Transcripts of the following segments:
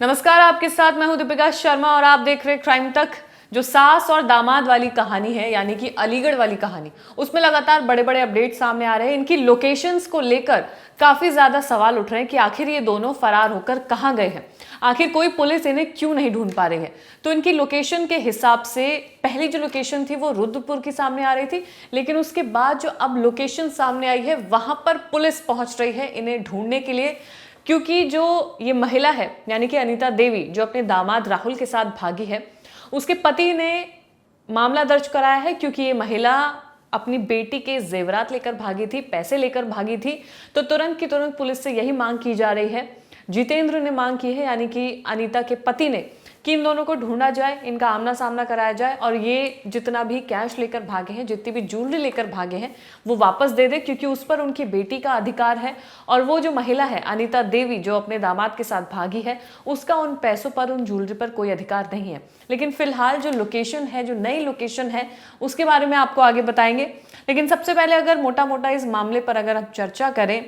नमस्कार, आपके साथ मैं हूं दीपिका शर्मा और आप देख रहे क्राइम तक। जो सास और दामाद वाली कहानी है, यानी कि अलीगढ़ वाली कहानी, उसमें लगातार बड़े बड़े अपडेट सामने आ रहे हैं। इनकी लोकेशंस को लेकर काफी ज्यादा सवाल उठ रहे हैं कि आखिर ये दोनों फरार होकर कहां गए हैं, आखिर कोई पुलिस इन्हें क्यों नहीं ढूंढ पा रही है। तो इनकी लोकेशन के हिसाब से पहली जो लोकेशन थी वो रुद्रपुर की सामने आ रही थी, लेकिन उसके बाद जो अब लोकेशन सामने आई है वहां पर पुलिस पहुंच रही है इन्हें ढूंढने के लिए, क्योंकि जो ये महिला है यानी कि अनीता देवी, जो अपने दामाद राहुल के साथ भागी है, उसके पति ने मामला दर्ज कराया है क्योंकि ये महिला अपनी बेटी के जेवरात लेकर भागी थी, पैसे लेकर भागी थी। तो तुरंत की तुरंत पुलिस से यही मांग की जा रही है, जितेंद्र ने मांग की है यानी कि अनीता के पति ने, कि इन दोनों को ढूंढा जाए, इनका आमना सामना कराया जाए और ये जितना भी कैश लेकर भागे हैं, जितनी भी ज्वेलरी लेकर भागे हैं, वो वापस दे दे, क्योंकि उस पर उनकी बेटी का अधिकार है। और वो जो महिला है अनीता देवी, जो अपने दामाद के साथ भागी है, उसका उन पैसों पर, उन ज्वेलरी पर कोई अधिकार नहीं है। लेकिन फिलहाल जो लोकेशन है, जो नई लोकेशन है, उसके बारे में आपको आगे बताएंगे। लेकिन सबसे पहले अगर मोटा मोटा इस मामले पर अगर हम चर्चा करें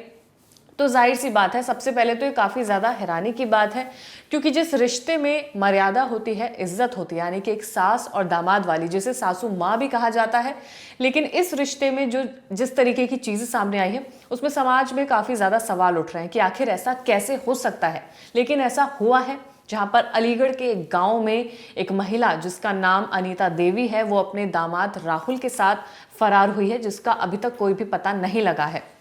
तो जाहिर सी बात है, सबसे पहले तो ये काफ़ी ज़्यादा हैरानी की बात है, क्योंकि जिस रिश्ते में मर्यादा होती है, इज्जत होती है, यानी कि एक सास और दामाद वाली, जिसे सासू माँ भी कहा जाता है, लेकिन इस रिश्ते में जो जिस तरीके की चीज़ें सामने आई है उसमें समाज में काफ़ी ज़्यादा सवाल उठ रहे हैं कि आखिर ऐसा कैसे हो सकता है। लेकिन ऐसा हुआ है, जहाँ पर अलीगढ़ के एक गाँव में एक महिला जिसका नाम अनीता देवी है, वो अपने दामाद राहुल के साथ फरार हुई है, जिसका अभी तक कोई भी पता नहीं लगा है।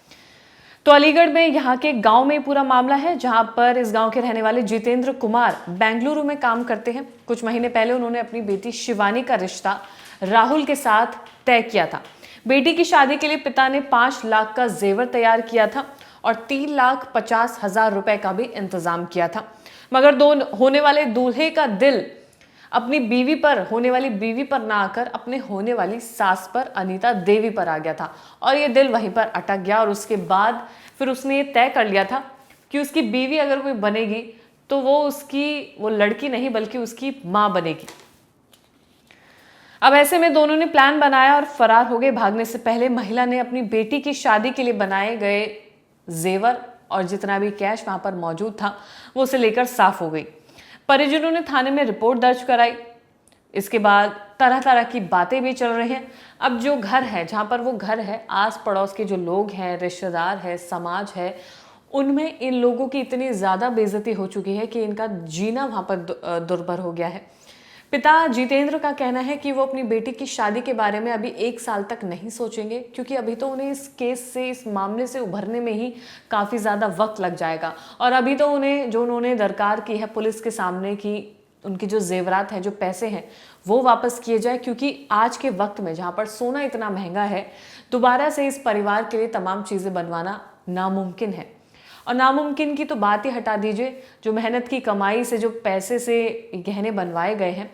तो अलीगढ़ में यहाँ के गांव में पूरा मामला है, जहां पर इस गांव के रहने वाले जितेंद्र कुमार बेंगलुरु में काम करते हैं। कुछ महीने पहले उन्होंने अपनी बेटी शिवानी का रिश्ता राहुल के साथ तय किया था। बेटी की शादी के लिए पिता ने 5 लाख का जेवर तैयार किया था और 3,50,000 रुपए का भी इंतजाम किया था, मगर होने वाले दूल्हे का दिल अपनी बीवी पर, होने वाली बीवी पर ना आकर अपने होने वाली सास पर, अनीता देवी पर आ गया था और ये दिल वहीं पर अटक गया। और उसके बाद फिर उसने ये तय कर लिया था कि उसकी बीवी अगर कोई बनेगी तो वो लड़की नहीं बल्कि उसकी माँ बनेगी। अब ऐसे में दोनों ने प्लान बनाया और फरार हो गए। भागने से पहले महिला ने अपनी बेटी की शादी के लिए बनाए गए जेवर और जितना भी कैश वहां पर मौजूद था वो उसे लेकर साफ हो गई। परिजनों ने थाने में रिपोर्ट दर्ज कराई। इसके बाद तरह तरह की बातें भी चल रही हैं। अब जो घर है, जहाँ पर वो घर है, आस पड़ोस के जो लोग हैं, रिश्तेदार है, समाज है, उनमें इन लोगों की इतनी ज़्यादा बेइज्जती हो चुकी है कि इनका जीना वहाँ पर दुर्भर हो गया है। पिता जितेंद्र का कहना है कि वो अपनी बेटी की शादी के बारे में अभी 1 साल तक नहीं सोचेंगे, क्योंकि अभी तो उन्हें इस केस से, इस मामले से उभरने में ही काफ़ी ज़्यादा वक्त लग जाएगा। और अभी तो उन्होंने दरकार की है पुलिस के सामने कि उनकी जो जेवरात है, जो पैसे हैं, वो वापस किए जाए, क्योंकि आज के वक्त में जहाँ पर सोना इतना महंगा है, दोबारा से इस परिवार के लिए तमाम चीज़ें बनवाना नामुमकिन है। और नामुमकिन की तो बात ही हटा दीजिए, जो मेहनत की कमाई से, जो पैसे से गहने बनवाए गए हैं,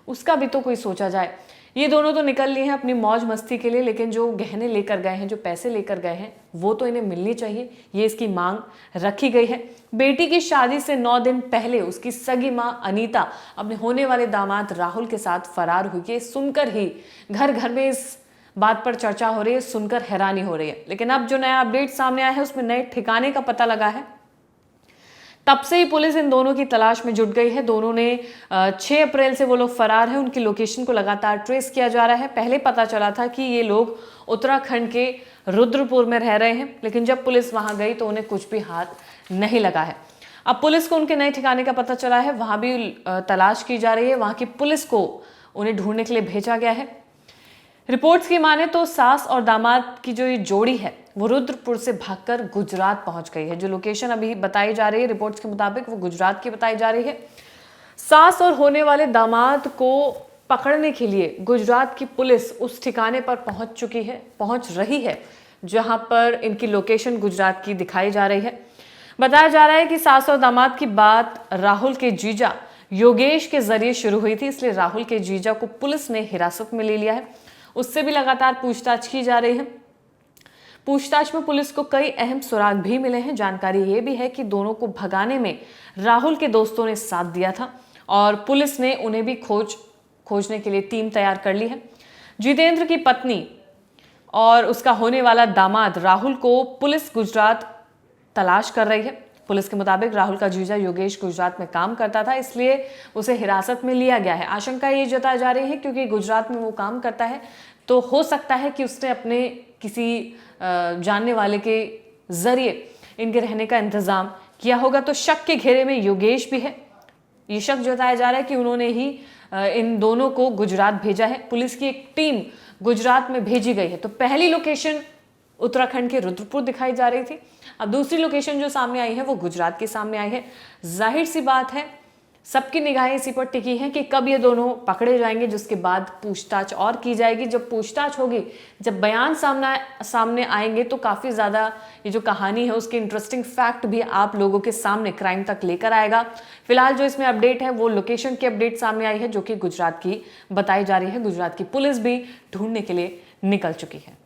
उसका भी तो कोई सोचा जाए। ये दोनों तो निकल लिए हैं अपनी मौज मस्ती के लिए, लेकिन जो गहने लेकर गए हैं, जो पैसे लेकर गए हैं, वो तो इन्हें मिलनी चाहिए, ये इसकी मांग रखी गई है। बेटी की शादी से 9 दिन पहले उसकी सगी माँ अनीता अपने होने वाले दामाद राहुल के साथ फरार हुई है। सुनकर ही घर घर में इस बात पर चर्चा हो रही है, सुनकर हैरानी हो रही है। लेकिन अब जो नया अपडेट सामने आया है उसमें नए ठिकाने का पता लगा है। तब से ही पुलिस इन दोनों की तलाश में जुट गई है। दोनों ने 6 अप्रैल से वो लोग फरार हैं, उनकी लोकेशन को लगातार ट्रेस किया जा रहा है। पहले पता चला था कि ये लोग उत्तराखंड के रुद्रपुर में रह रहे हैं, लेकिन जब पुलिस वहां गई तो उन्हें कुछ भी हाथ नहीं लगा है। अब पुलिस को उनके नए ठिकाने का पता चला है, वहां भी तलाश की जा रही है, वहां की पुलिस को उन्हें ढूंढने के लिए भेजा गया है। रिपोर्ट्स की माने तो सास और दामाद की जो ये जोड़ी है वो रुद्रपुर से भागकर गुजरात पहुंच गई है। जो लोकेशन अभी बताई जा रही है रिपोर्ट्स के मुताबिक, वो गुजरात की बताई जा रही है। सास और होने वाले दामाद को पकड़ने के लिए गुजरात की पुलिस उस ठिकाने पर पहुंच रही है जहां पर इनकी लोकेशन गुजरात की दिखाई जा रही है। बताया जा रहा है कि सास और दामाद की बात राहुल के जीजा योगेश के जरिए शुरू हुई थी, इसलिए राहुल के जीजा को पुलिस ने हिरासत में ले लिया है। उससे भी लगातार पूछताछ की जा रही है। पूछताछ में पुलिस को कई अहम सुराग भी मिले हैं। जानकारी ये भी है कि दोनों को भगाने में राहुल के दोस्तों ने साथ दिया था और पुलिस ने उन्हें भी खोजने के लिए टीम तैयार कर ली है। जितेंद्र की पत्नी और उसका होने वाला दामाद राहुल को पुलिस गुजरात तलाश कर रही है। पुलिस के मुताबिक राहुल का जीजा योगेश गुजरात में काम करता था, इसलिए उसे हिरासत में लिया गया है। आशंका ये जताई जा रही है क्योंकि गुजरात में वो काम करता है, तो हो सकता है कि उसने अपने किसी जानने वाले के जरिए इनके रहने का इंतजाम किया होगा। तो शक के घेरे में योगेश भी है। ये शक जताया जा रहा है कि उन्होंने ही इन दोनों को गुजरात भेजा है। पुलिस की एक टीम गुजरात में भेजी गई है। तो पहली लोकेशन उत्तराखंड के रुद्रपुर दिखाई जा रही थी, अब दूसरी लोकेशन जो सामने आई है वो गुजरात के सामने आई है। जाहिर सी बात है, सबकी निगाहें इसी पर टिकी हैं कि कब ये दोनों पकड़े जाएंगे, जिसके बाद पूछताछ और की जाएगी। जब पूछताछ होगी, जब बयान सामने आएंगे, तो काफ़ी ज़्यादा ये जो कहानी है उसके इंटरेस्टिंग फैक्ट भी आप लोगों के सामने क्राइम तक लेकर आएगा। फिलहाल जो इसमें अपडेट है वो लोकेशन की अपडेट सामने आई है, जो कि गुजरात की बताई जा रही है। गुजरात की पुलिस भी ढूंढने के लिए निकल चुकी है।